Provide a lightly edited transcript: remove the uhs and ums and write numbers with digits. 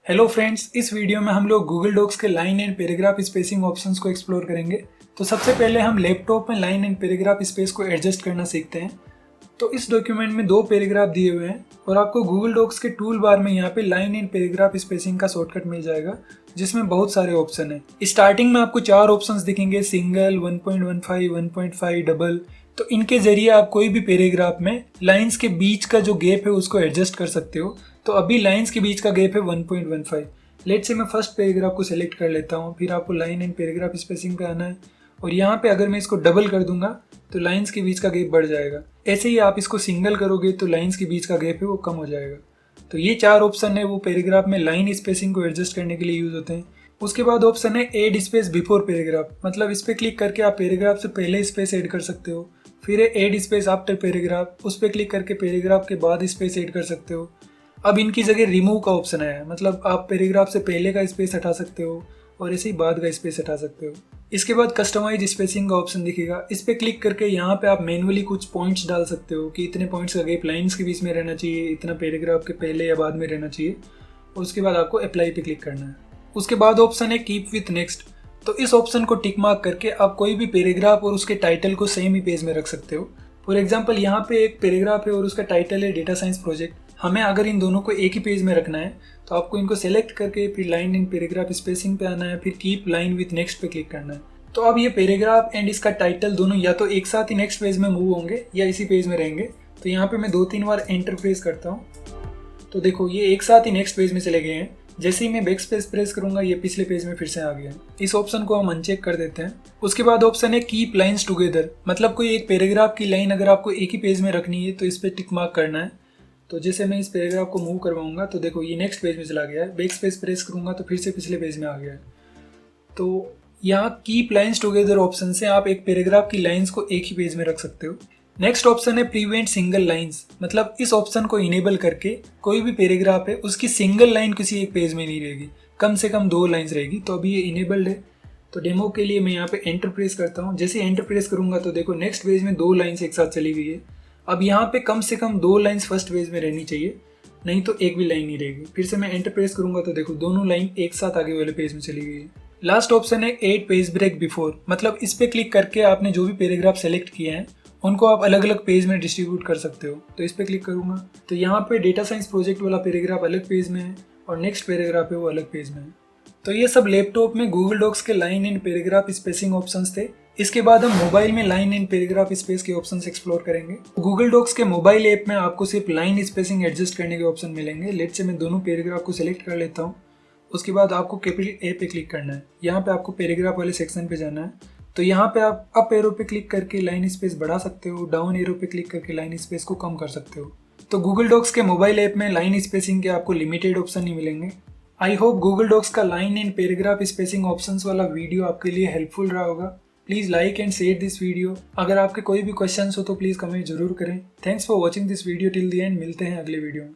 Hello friends, इस video में हम लोग गूगल डॉक्स के line and paragraph spacing options को एक्सप्लोर करेंगे। तो सबसे पहले हम लैपटॉप में लाइन एंड पैराग्राफ स्पेस को एडजस्ट करना सीखते हैं। तो इस डॉक्यूमेंट में 2 पैराग्राफ दिए हुए हैं और आपको गूगल डॉक्स के टूल बार में यहाँ पे लाइन एंड पैराग्राफ स्पेसिंग का शॉर्टकट मिल जाएगा, जिसमें बहुत सारे ऑप्शन है। स्टार्टिंग में आपको 4 ऑप्शंस दिखेंगे, सिंगल, 1.15, 1.5, डबल। तो इनके जरिए आप कोई भी पैराग्राफ में लाइंस के बीच का जो गैप है उसको एडजस्ट कर सकते हो। तो अभी लाइंस के बीच का गैप है 1.15। लेट्स से मैं फर्स्ट पैराग्राफ को सिलेक्ट कर लेता हूँ, फिर आपको लाइन एंड पैराग्राफ स्पेसिंग पे आना है और यहाँ पे अगर मैं इसको डबल कर दूंगा तो लाइंस के बीच का गैप बढ़ जाएगा। ऐसे ही आप इसको सिंगल करोगे तो लाइंस के बीच का गैप है वो कम हो जाएगा। तो ये 4 ऑप्शन है वो पैराग्राफ में लाइन स्पेसिंग को एडजस्ट करने के लिए यूज होते हैं। उसके बाद ऑप्शन है एड स्पेस बिफोर पैराग्राफ, मतलब इस पर क्लिक करके आप पैराग्राफ से पहले स्पेस ऐड कर सकते हो। फिर है एड स्पेस आफ्टर पैराग्राफ, उस पर क्लिक करके पैराग्राफ के बाद स्पेस ऐड कर सकते हो। अब इनकी जगह रिमूव का ऑप्शन आया है, मतलब आप पैराग्राफ से पहले का स्पेस हटा सकते हो और ऐसे ही बाद का स्पेस हटा सकते हो। इसके बाद कस्टमाइज स्पेसिंग का ऑप्शन दिखेगा, इस पर क्लिक करके यहाँ पे आप मैनुअली कुछ पॉइंट्स डाल सकते हो कि इतने पॉइंट्स का गैप लाइंस के बीच में रहना चाहिए, इतना पैराग्राफ के पहले या बाद में रहना चाहिए। और उसके बाद आपको अप्लाई पे क्लिक करना है। उसके बाद ऑप्शन है कीप विथ नेक्स्ट। तो इस ऑप्शन को टिक मार्क करके आप कोई भी पैराग्राफ और उसके टाइटल को सेम ही पेज में रख सकते हो। फॉर एग्जाम्पल यहाँ पे एक पैराग्राफ है और उसका टाइटल है डेटा साइंस प्रोजेक्ट। हमें अगर इन दोनों को एक ही पेज में रखना है तो आपको इनको सेलेक्ट करके फिर लाइन एंड पैराग्राफ स्पेसिंग पे आना है, फिर कीप लाइन विथ नेक्स्ट पे क्लिक करना है। तो अब ये पैराग्राफ एंड इसका टाइटल दोनों या तो एक साथ ही नेक्स्ट पेज में मूव होंगे या इसी पेज में रहेंगे। तो यहाँ पे मैं 2-3 बार एंटर प्रेस करता हूँ तो देखो ये एक साथ ही नेक्स्ट पेज में चले गए हैं। जैसे ही मैं बैक स्पेस प्रेस करूंगा ये पिछले पेज में फिर से आ गया है। इस ऑप्शन को हम अनचेक कर देते हैं। उसके बाद ऑप्शन है कीप लाइंस टुगेदर, मतलब कोई एक पैराग्राफ की लाइन अगर आपको एक ही पेज में रखनी है तो इस पर टिक मार्क करना है। तो जैसे मैं इस पैराग्राफ को मूव करवाऊंगा तो देखो ये नेक्स्ट पेज में चला गया है, बैक स्पेस प्रेस करूंगा तो फिर से पिछले पेज में आ गया है। तो यहाँ कीप लाइंस टुगेदर ऑप्शन से आप एक पैराग्राफ की लाइंस को एक ही पेज में रख सकते हो। नेक्स्ट ऑप्शन है प्रिवेंट सिंगल लाइंस, मतलब इस ऑप्शन को इनेबल करके कोई भी पैराग्राफ है उसकी सिंगल लाइन किसी एक पेज में नहीं रहेगी, कम से कम 2 लाइंस रहेगी। तो अभी ये इनेबल्ड है। तो डेमो के लिए मैं यहाँ पे एंटर प्रेस करता हूँ। जैसे एंटर प्रेस करूंगा तो देखो नेक्स्ट पेज में 2 लाइंस एक साथ चली गई है। अब यहाँ पे कम से कम 2 लाइंस फर्स्ट पेज में रहनी चाहिए, नहीं तो एक भी लाइन नहीं रहेगी। फिर से मैं एंटर प्रेस करूंगा तो देखो दोनों लाइन एक साथ आगे वाले पेज में चली गई है। लास्ट ऑप्शन है एड पेज ब्रेक बिफोर, मतलब इस पे क्लिक करके आपने जो भी पैराग्राफ सेलेक्ट किए हैं उनको आप अलग अलग पेज में डिस्ट्रीब्यूट कर सकते हो। तो इस पे क्लिक करूंगा तो यहाँ पे डेटा साइंस प्रोजेक्ट वाला पैराग्राफ अलग पेज में है और नेक्स्ट पैराग्राफ है वो अलग पेज में है। तो ये सब लैपटॉप में गूगल डॉक्स के line and paragraph spacing options थे। इसके बाद हम मोबाइल में लाइन एंड पैराग्राफ स्पेस के ऑप्शंस एक्सप्लोर करेंगे। गूगल डॉक्स के मोबाइल ऐप में आपको सिर्फ लाइन स्पेसिंग एडजस्ट करने के ऑप्शन मिलेंगे। लेट्स से मैं दोनों पैराग्राफ को सिलेक्ट कर लेता हूँ। उसके बाद आपको कैपिटल ए पे क्लिक करना है। यहाँ पे आपको पैराग्राफ वाले सेक्शन पे जाना है। तो यहाँ पे आप अप एरो पे क्लिक करके लाइन स्पेस बढ़ा सकते हो, डाउन एरो पे क्लिक करके लाइन स्पेस को कम कर सकते हो। तो गूगल डॉक्स के मोबाइल ऐप में लाइन स्पेसिंग के आपको लिमिटेड ऑप्शन नहीं मिलेंगे। आई होप गूगल डॉक्स का line and paragraph spacing options वाला वीडियो आपके लिए हेल्पफुल रहा होगा। Please like and share this video. अगर आपके कोई भी क्वेश्चंस हो तो प्लीज़ कमेंट जरूर करें। Thanks for watching this video till the end. मिलते हैं अगले वीडियो में।